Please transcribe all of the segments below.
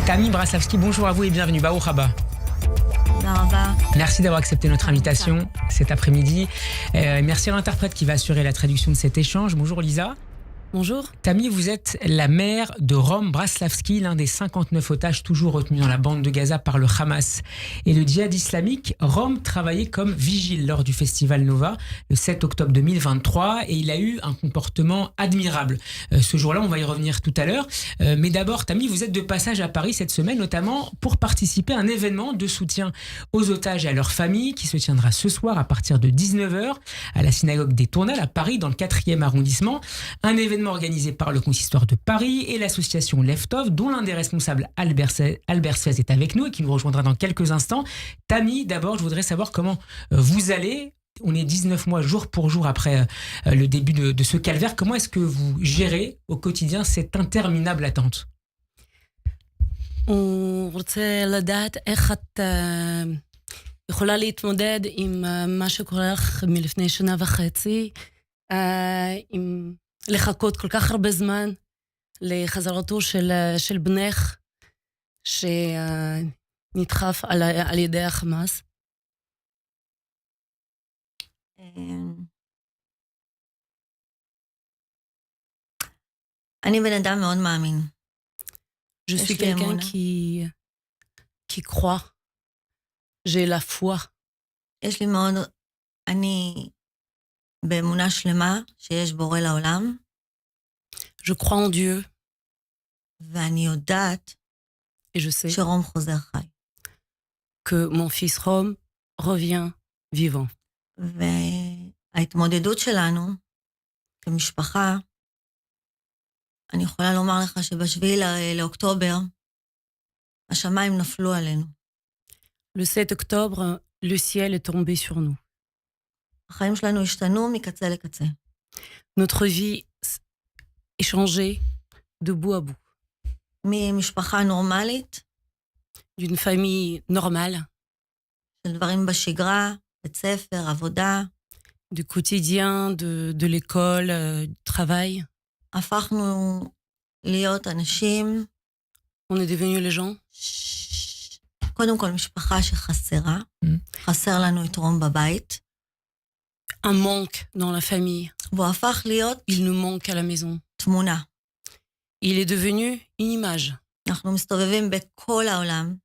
Tammy Braslavski, bonjour à vous et bienvenue. Baruch haba. Merci d'avoir accepté notre invitation cet après-midi. Merci à l'interprète qui va assurer la traduction de cet échange. Bonjour Lisa. Bonjour. Tammy, vous êtes la mère de Rom Braslavski, l'un des 59 otages toujours retenus dans la bande de Gaza par le Hamas et le djihad islamique. Rom travaillait comme vigile lors du festival Nova le 7 octobre 2023 et il a eu un comportement admirable. Ce jour-là, on va y revenir tout à l'heure. Mais d'abord, Tammy, vous êtes de passage à Paris cette semaine, notamment pour participer à un événement de soutien aux otages et à leurs familles qui se tiendra ce soir à partir de 19h à la synagogue des Tournelles à Paris, dans le 4e arrondissement. Un événement organisé par le consistoire de Paris et l'association Leftov, dont l'un des responsables, Albert Suez, est avec nous et qui nous rejoindra dans quelques instants. Tammy, d'abord, je voudrais savoir comment vous allez. On est 19 mois jour pour jour après le début de ce calvaire. Comment est-ce que vous gérez au quotidien cette interminable attente? הוא רוצה לדעת איך את יכולה להתמודד עם מה שקורה לך מלפני שנה וחצי, עם לחכות כל כך הרבה זמן לחזרתו של בנך שנדחף על ידי החמאס. אני בן אדם מאוד מאמין. Je suis quelqu'un qui croit. J'ai la foi. יש לי מאוד, אני באמונה שלמה שיש בורא לעולם. Je crois en Dieu. ואני יודעת et je sais שרום חוזר חי. que mon fils Rome revient vivant. וההתמודדות שלנו כמשפחה, אני יכולה לומר לך שבשביעי לאוקטובר השמיים נפלו עלינו. Le 7 octobre, le ciel est tombé sur nous. החיים שלנו השתנו מקצה לקצה. Notre vie est changée de bout à bout. ממשפחה נורמלית, d'une famille normale, של דברים בשגרה, בית ספר, עבודה, du quotidien, de l'école, du travail. הפכנו להיות אנשים, on est devenus les gens. קודם כל משפחה שחסרה, חסר לנו את רום בבית. Un manque dans la famille. והוא הפך להיות, il nous manque à la maison. תמונה. Il est devenu une image. אנחנו מסתובבים בכל העולם.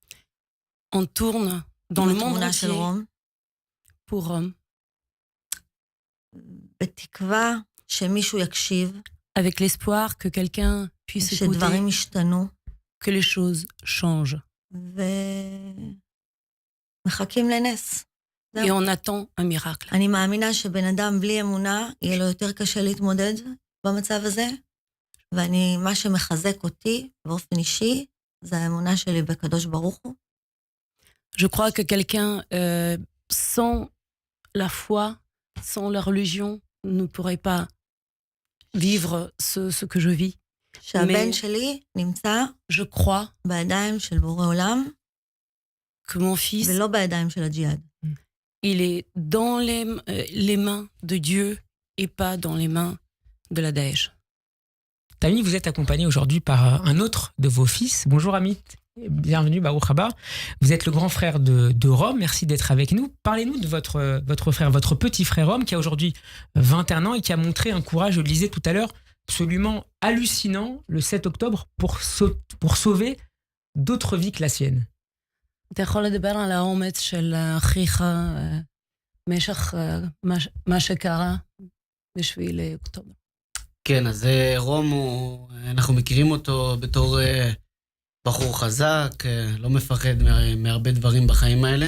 On tourne dans le monde entier של רום. pour Rome. בתקווה שמישהו יקשיב. Avec l'espoir que quelqu'un puisse écouter. שדברים ישתנו. Que les choses changent. ומחכים לנס. Et on attend un miracle. אני מאמינה שבן אדם בלי אמונה, יהיה לו יותר קשה להתמודד במצב הזה, ואני, מה שמחזק אותי באופן אישי, זה האמונה שלי בקדוש ברוך הוא. Je crois que quelqu'un sans la foi, sans la religion, ne pourrait pas vivre ce que je vis. שהבן שלי נמצא je crois בידיים של בורא עולם, que mon fils, ולא בידיים של הג'יהאד. il est dans les mains de Dieu et pas dans les mains de la Daesh. Tammy, vous êtes accompagné aujourd'hui par un autre de vos fils. Bonjour Amit, bienvenue, Baruch haba. Vous êtes le grand frère de Rome, merci d'être avec nous. Parlez-nous de votre frère, votre petit frère Rome, qui a aujourd'hui 21 ans et qui a montré un courage, je le disais tout à l'heure, absolument hallucinant le 7 octobre pour sauver d'autres vies que la sienne. אתה יכול לדבר על האומץ של אחיך משך מה שקרה בשביעי לאוקטובר. כן, אז רום, אנחנו מכירים אותו בתור בחור חזק, לא מפחד מהרבה דברים בחיים האלה.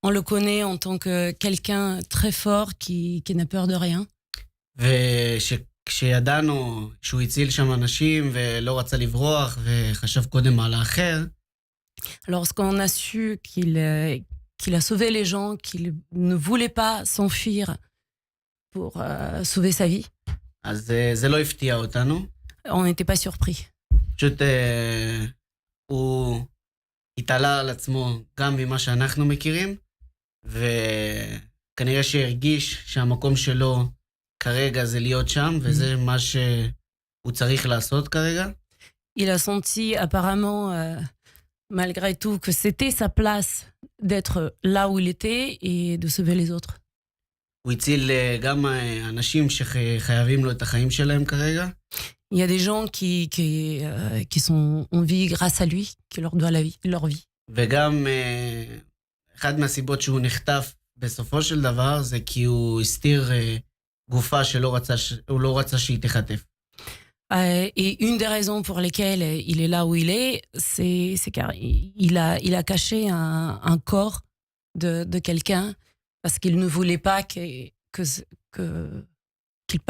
On le connaît en tant que quelqu'un très fort qui n'a peur de rien. וכשידענו שהוא הציל שם אנשים ולא רצה לברוח וחשב קודם על האחר, lorsqu'on a su qu'il a sauvé les gens, qu'il ne voulait pas s'enfuir pour sauver sa vie, אז זה לא הפתיע אותנו. on n'était pas surpris. פשוט הוא התעלה על עצמו גם ממה שאנחנו מכירים, וכנראה שהרגיש שהמקום שלו כרגע זה להיות שם, וזה מה שהוא צריך לעשות כרגע. Il a senti apparemment malgré tout, que c'était sa place d'être là où il était et de sauver les autres. הוא הציל גם אנשים שחייבים לו את החיים שלהם כרגע. Il y a des gens qui sont en vie grâce à lui, qui leur doivent leur vie. וגם אחד מהסיבות שהוא נחטף בסופו של דבר, זה כי הוא הסתיר גופה שהוא לא רצה שהיא תחטף. Et une des raisons pour lesquelles il est là où il est, c'est car il a caché un corps de quelqu'un parce qu'il ne voulait pas qu'il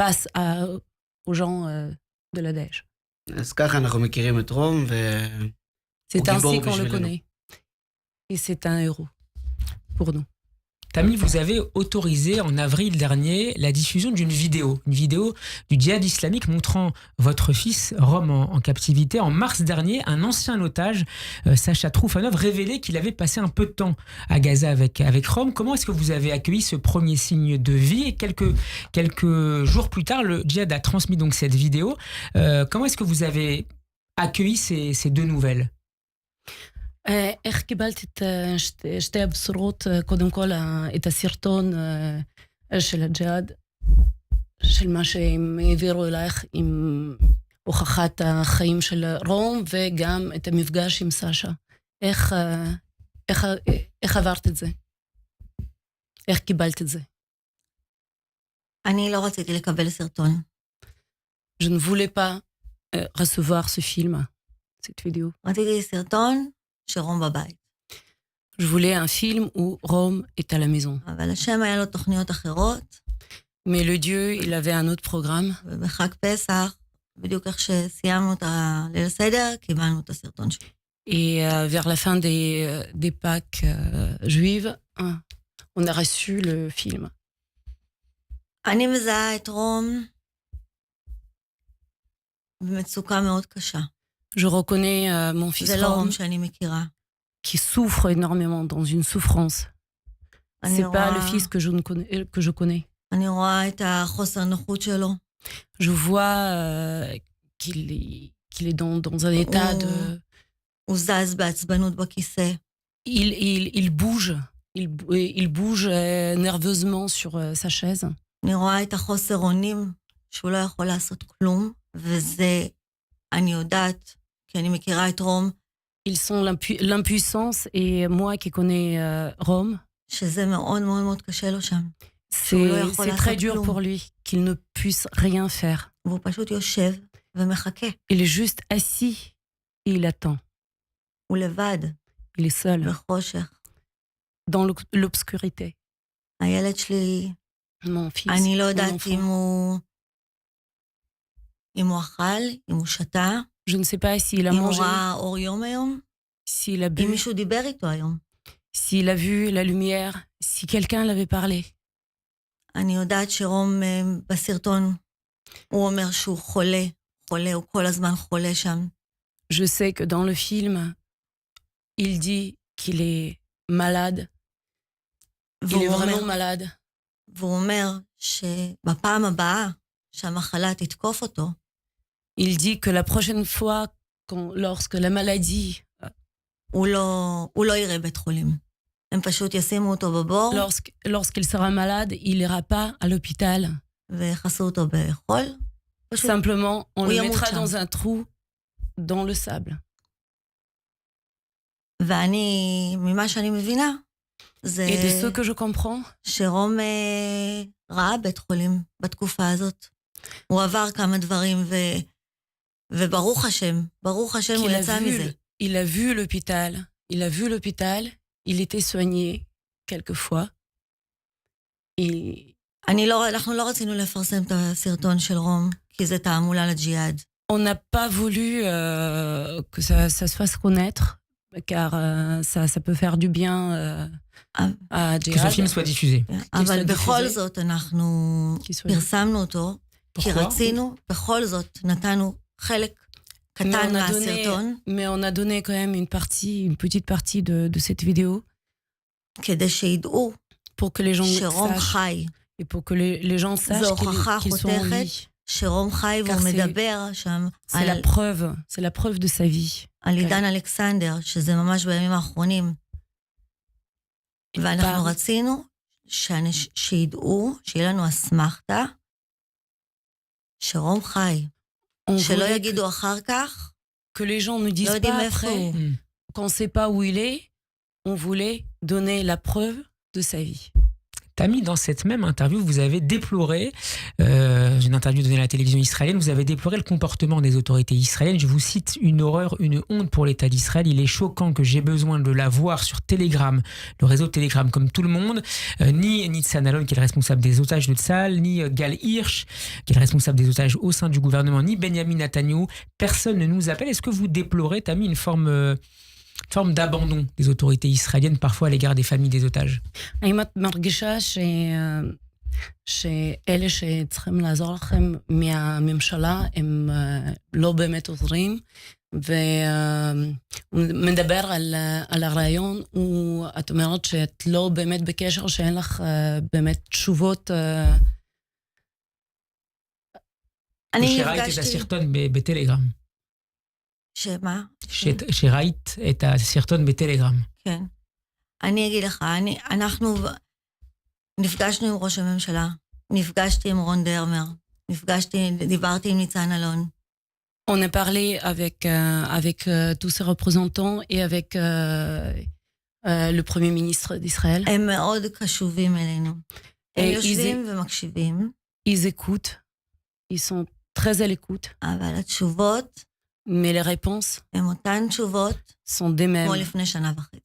passe aux gens de la Daesh. אז ככה אנחנו מכירים את רום, C'est גיבור ainsi qu'on le בשבילנו. connaît. Et c'est un héros pour nous. Tammy, vous avez autorisé en avril dernier la diffusion d'une vidéo, une vidéo du djihad islamique montrant votre fils Rom en captivité. En mars dernier, un ancien otage, Sacha Troufanov, révélait qu'il avait passé un peu de temps à Gaza avec Rom. Comment est-ce que vous avez accueilli ce premier signe de vie? Et quelques jours plus tard, le djihad a transmis donc cette vidéo. Comment est-ce que vous avez accueilli ces deux nouvelles? איך קיבלת את שתי הבשורות? קודם כל, את הסרטון של הג'יהאד, של מה שהם העבירו אלייך עם הוכחת החיים של רום, וגם את המפגש עם סשה. איך עברת את זה? איך קיבלת את זה? אני לא רציתי לקבל סרטון. Je ne voulais pas recevoir ce film, cette vidéo. רציתי סרטון שרום בבית. Je voulais un film où Rome est à la maison. אבל השם היה לו תוכניות אחרות, Mais le Dieu, il avait un autre programme. ובחג פסח, בדיוק איך שסיימנו את הליל הסדר, קיבלנו את הסרטון שלי. Et vers la fin des Pâques juives, on a reçu le film. אני מזהה את רום במצוקה מאוד קשה. Je reconnais mon fils זה לא רום Rome שאני מכירה. qui souffre énormément dans une souffrance. C'est pas le fils que je connais. אני רואה את החוסר נוחות שלו. Je vois qu'il est dans un état de... הוא זז בעצבנות בכיסא. Il bouge nerveusement sur sa chaise. אני רואה את החוסר אונים, שהוא לא יכול לעשות כלום, וזה, אני יודעת, כי אני מכירה את רום, Ils sont l'impuissance, et moi qui connais Rome, שזה מאוד מאוד מאוד קשה לו שם. c'est très dur pour lui qu'il ne puisse rien faire. והוא פשוט יושב ומחכה. Il est juste assis et il attend. הוא לבד, Il est seul, בחושך. dans l'obscurité. הילד שלי, Mon fils, אני לא mon יודעת enfant. אם הוא אכל, אם הוא שתה, Je ne sais pas s'il a אם הוא mangé, ראה אור יום היום, s'il a אם bu, מישהו דיבר איתו היום. s'il a vu la lumière, si quelqu'un l'avait parlé. אני יודעת שרום בסרטון, הוא אומר שהוא חולה, הוא כל הזמן חולה שם. Je sais que dans le film, il dit qu'il est malade. Il est vraiment malade. והוא אומר שבפעם הבאה שהמחלה תתקוף אותו, Il dit que la prochaine fois, lorsque la maladie, הוא לא יראה בית חולים. הם פשוט ישימו אותו בבור, lorsqu'il sera malade, il n'ira pas à l'hôpital. ויחסו אותו בחול. פשוט Simplement, on le ימות mettra שם. dans un trou dans le sable. ואני, ממה שאני מבינה, זה Et de ce que je comprends, שרום ראה בית חולים בתקופה הזאת. הוא עבר כמה דברים, וברוך השם, הוא יצא מזה. il a vu l'hôpital, il était soigné quelquefois. אנחנו לא רצינו לפרסם את הסרטון של רום, כי זה תעמולה לג'יהאד. On n'a pas voulu que ça se fasse connaître, car ça peut faire du bien à Que ce Djihad. film soit diffusé. אבל בכל זאת אנחנו פרסמנו אותו, כי רצינו, בכל זאת נתנו חלק קטן מהסרטון, Mais on a donné quand même une petite partie de cette vidéo כדי שידעו pour que les gens שרום sachent, חי, et pour que les gens זו sachent הוכחה qu'ils sont en חותכת vie. שרום חי והוא מדבר שם C'est la preuve de sa vie. על עידן אלכסנדר, שזה ממש בימים האחרונים. ואנחנו רצינו שידעו, שיהיה לנו אסמכתה, שרום חי. שלא יגידו אחר כך, que les gens ne לא disent יודעים pas איפה après הוא. qu'on ne sait pas où il est. On voulait donner la preuve de sa vie. Tami, dans cette même interview, vous avez déploré, une interview donnée à la télévision israélienne, vous avez déploré le comportement des autorités israéliennes. Je vous cite: une horreur, une honte pour l'État d'Israël. Il est choquant que j'ai besoin de la voir sur Telegram, le réseau Telegram, comme tout le monde. Ni Nitzan Alon, qui est le responsable des otages de Tzahal, ni Gal Hirsch, qui est le responsable des otages au sein du gouvernement, ni Benjamin Netanyahu. Personne ne nous appelle. Est-ce que vous déplorez, Tami, une forme d'abandon des autorités israéliennes parfois à l'égard des familles des otages? האם את מרגישה שאלה שצריכים לעזור לכם מהממשלה הם לא באמת עוזרים, ומדבר על הרעיון, ואת אומרת שאת לא באמת בקשר, שאין לך באמת תשובות? אני שראית את הרגשתי... הסרטון בטלגרם. שמה? שראית את הסרטון בטלגרם. כן. אני אגיד לך, אנחנו נפגשנו עם ראש הממשלה, נפגשתי עם רון דרמר, דיברתי עם ניצן אלון. On a parlé avec tous ses représentants et avec le Premier ministre d'Israël. הם מאוד קשובים אלינו. הם יושבים ומקשיבים. Ils écoutent, ils sont très à l'écoute. אבל התשובות, mais les réponses הם אותן תשובות, sont des mêmes. כמו לפני שנה וחצי.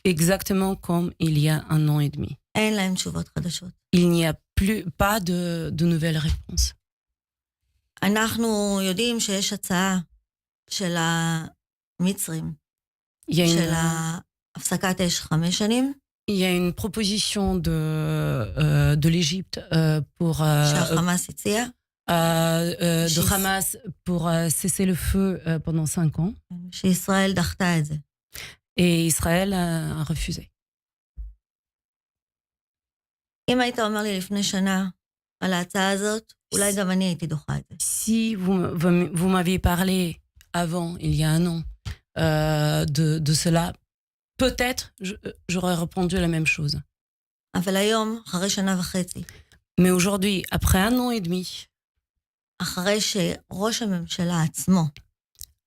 Exactement comme il y a 1 an et demi. אין להם תשובות חדשות. Il n'y a pas de nouvelles réponses. אנחנו יודעים שיש הצעה של המצרים, של הפסקת אש 5 שנים. Il y a une proposition de l'Égypte pour שהחמאס הציע. de Hamas pour cesser le feu pendant 5 ans. שישראל דחתה את זה. Et Israël a refusé. אם היית אומר לי לפני שנה על ההצעה הזאת, אולי גם אני הייתי דוחה את זה. Si vous m'aviez parlé avant, il y a 1 an, de cela, peut-être j'aurais répondu la même chose. אבל היום, אחרי שנה וחצי, Mais aujourd'hui, après 1 an et demi, אחרי שראש הממשלה עצמו,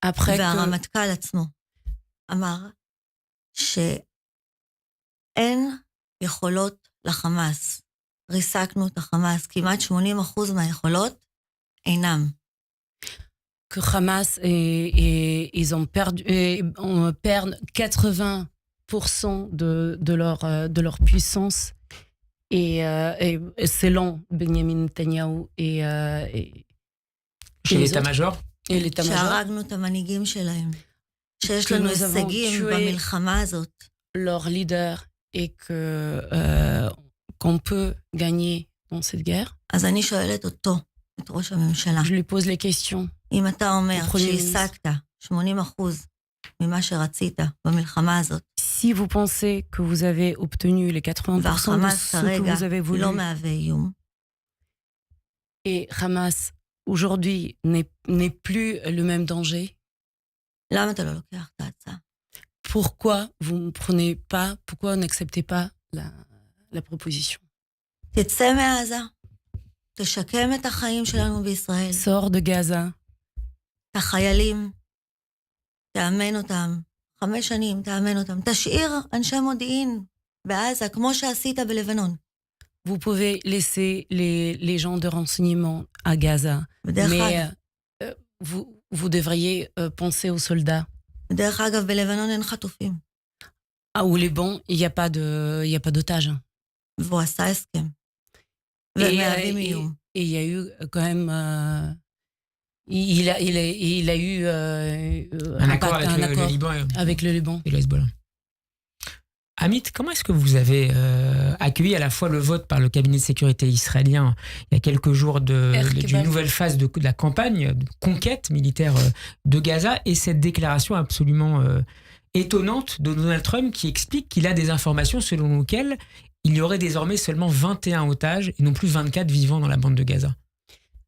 והרמטכ"ל עצמו, אמר שאין יכולות לחמאס. ריסקנו את החמאס, כמעט 80% מהיכולות אינם. Que Hamas, ils ont perdu, on perd 80% de leur puissance. Et selon Benjamin Netanyahu et l'état-major. Et l'état-major. שהרגנו את המנהיגים שלהם. שיש לנו הישגים במלחמה הזאת. Leur leader et qu'on peut gagner dans cette guerre. אז אני שואלת אותו, את ראש הממשלה. Je lui pose les questions. אם אתה אומר שהשגת 80% ממה שרצית במלחמה הזאת. Si vous pensez que vous avez obtenu les 80% de ce que vous avez voulu. לא מהווה איום. Et Hamas aujourd'hui n'est plus le même danger. למה אתה לא לוקח את ההצעה? Pourquoi vous ne prenez pas, pourquoi vous n'acceptez pas la proposition? תצא מעזה, תשקם את החיים שלנו בישראל. Sors de Gaza. את החיילים, תאמן אותם, 5 שנים, תאמן אותם. תשאיר אנשי מודיעין בעזה, כמו שעשית בלבנון. Vous pouvez laisser les gens de renseignement à Gaza. Mais vous devriez penser aux soldats. דרך אגב, בלבנון אין חטופים. Au Liban, il n'y a pas d'otages. והוא עשה הסכם. ומהווים איום. Et il y a eu quand même... Il a eu un accord avec le Liban et le Hezbollah. Amit, comment est-ce que vous avez accueilli à la fois le vote par le cabinet de sécurité israélien il y a quelques jours d'une nouvelle phase de la campagne de conquête militaire de Gaza et cette déclaration absolument étonnante de Donald Trump qui explique qu'il a des informations selon lesquelles il y aurait désormais seulement 21 otages et non plus 24 vivants dans la bande de Gaza?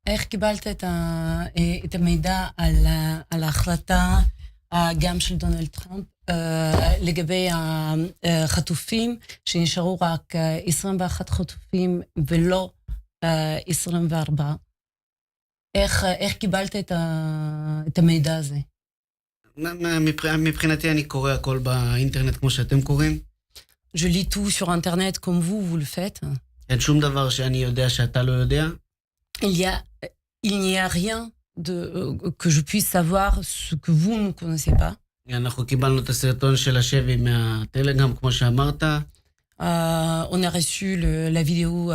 איך קיבלת את המידע על ההחלטה גם של דונלד טראמפ, לגבי החטופים, שנשארו רק 21 חטופים ולא 24. איך קיבלת את המידע הזה? מבחינתי אני קורא הכל באינטרנט כמו שאתם קוראים. Je lis tout sur Internet comme vous le faites. אין שום דבר שאני יודע שאתה לא יודע. Il n'y a rien que je puisse savoir ce que vous ne connaissez pas. אנחנו קיבלנו את הסרטון של השבי מהטלגרם, כמו שאמרת. On a reçu la vidéo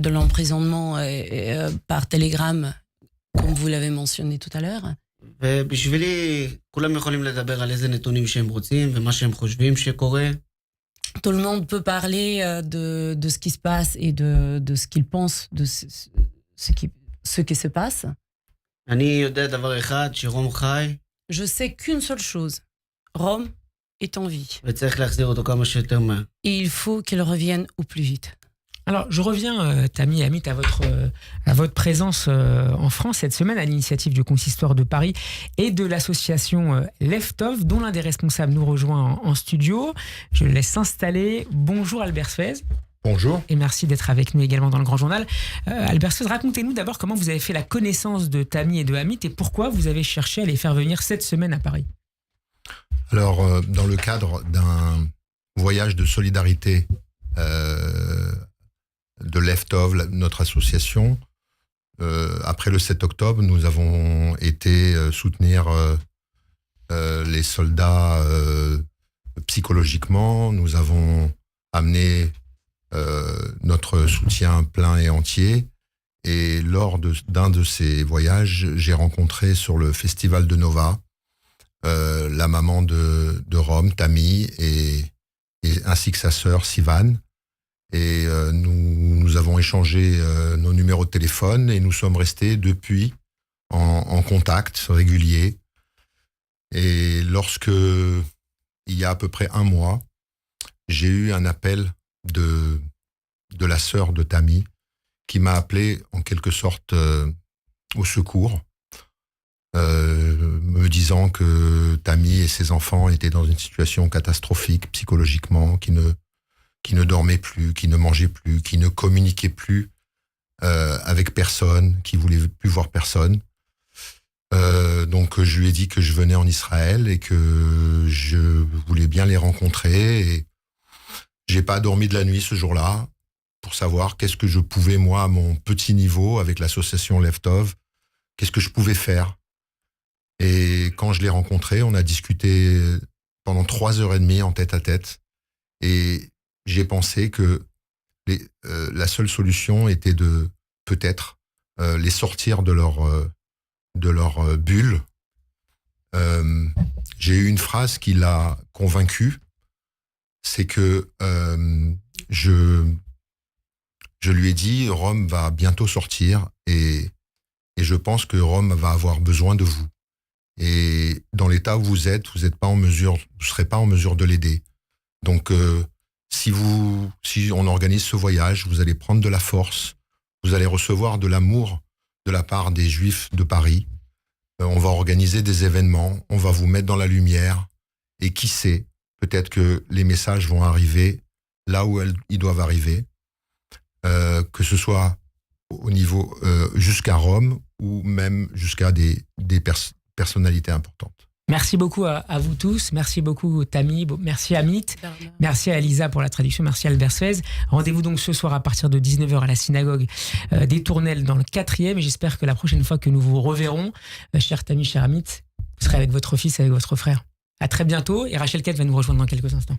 de l'emprisonnement par télégramme, comme vous l'avez mentionné tout à l'heure. ובשבילי, כולם יכולים לדבר על איזה נתונים שהם רוצים ומה שהם חושבים שקורה. Tout le monde peut parler de ce qui se passe et de ce qu'il pense de ce qui se passe. אני יודע דבר אחד, שרום חי. Je sais qu'une seule chose. Rome est en vie. וצריך להחזיר אותו כמה שיותר מהר. Et il faut qu'il revienne au plus vite. Alors, je reviens, Tammy et Amit, à votre présence en France cette semaine à l'initiative du Consistoire de Paris et de l'association Leftov, dont l'un des responsables nous rejoint en studio. Je le laisse s'installer. Bonjour Albert Suez. Bonjour. Et merci d'être avec nous également dans le Grand Journal. Albert Suez, racontez-nous d'abord comment vous avez fait la connaissance de Tammy et de Amit et pourquoi vous avez cherché à les faire venir cette semaine à Paris. Alors, dans le cadre d'un voyage de solidarité de Leftov, notre association, après le 7 octobre, nous avons été soutenir les soldats psychologiquement. Nous avons amené notre soutien plein et entier. Et lors d'un de ces voyages, j'ai rencontré sur le festival de Nova la maman de Rome, Tammy, et ainsi que sa sœur, Sivan. Et nous avons échangé nos numéros de téléphone et nous sommes restés depuis en contact régulier. Et lorsque, il y a à peu près un mois, j'ai eu un appel de la sœur de Tammy qui m'a appelé en quelque sorte au secours, me disant que Tammy et ses enfants étaient dans une situation catastrophique psychologiquement, qui ne dormait plus, qui ne mangeait plus, qui ne communiquait plus avec personne, qui voulait plus voir personne. Donc je lui ai dit que je venais en Israël et que je voulais bien les rencontrer. Et j'ai pas dormi de la nuit ce jour-là pour savoir qu'est-ce que je pouvais, moi, à mon petit niveau, avec l'association Leftov, qu'est-ce que je pouvais faire. Et quand je l'ai rencontré, on a discuté pendant 3h30 en tête-à-tête. Et j'ai pensé que la seule solution était de peut-être les sortir de leur bulle. J'ai eu une phrase qui l'a convaincu, c'est que je lui ai dit Rome va bientôt sortir et je pense que Rome va avoir besoin de vous. Et dans l'état où vous êtes pas en mesure, vous serez pas en mesure de l'aider. Donc si on organise ce voyage, vous allez prendre de la force, vous allez recevoir de l'amour de la part des Juifs de Paris. On va organiser des événements, on va vous mettre dans la lumière. Et qui sait, peut-être que les messages vont arriver là où ils doivent arriver, que ce soit au niveau jusqu'à Rome ou même jusqu'à des personnalités importantes. Merci beaucoup à vous tous. Merci beaucoup Tammy, merci Amit, merci à Elisa pour la traduction, merci à Albert Suez. Rendez-vous donc ce soir à partir de 19h à la synagogue des Tournelles dans le 4e et j'espère que la prochaine fois que nous vous reverrons, cher Tammy, cher Amit, vous serez avec votre fils, avec votre frère. À très bientôt et Rachel Kett va nous rejoindre dans quelques instants.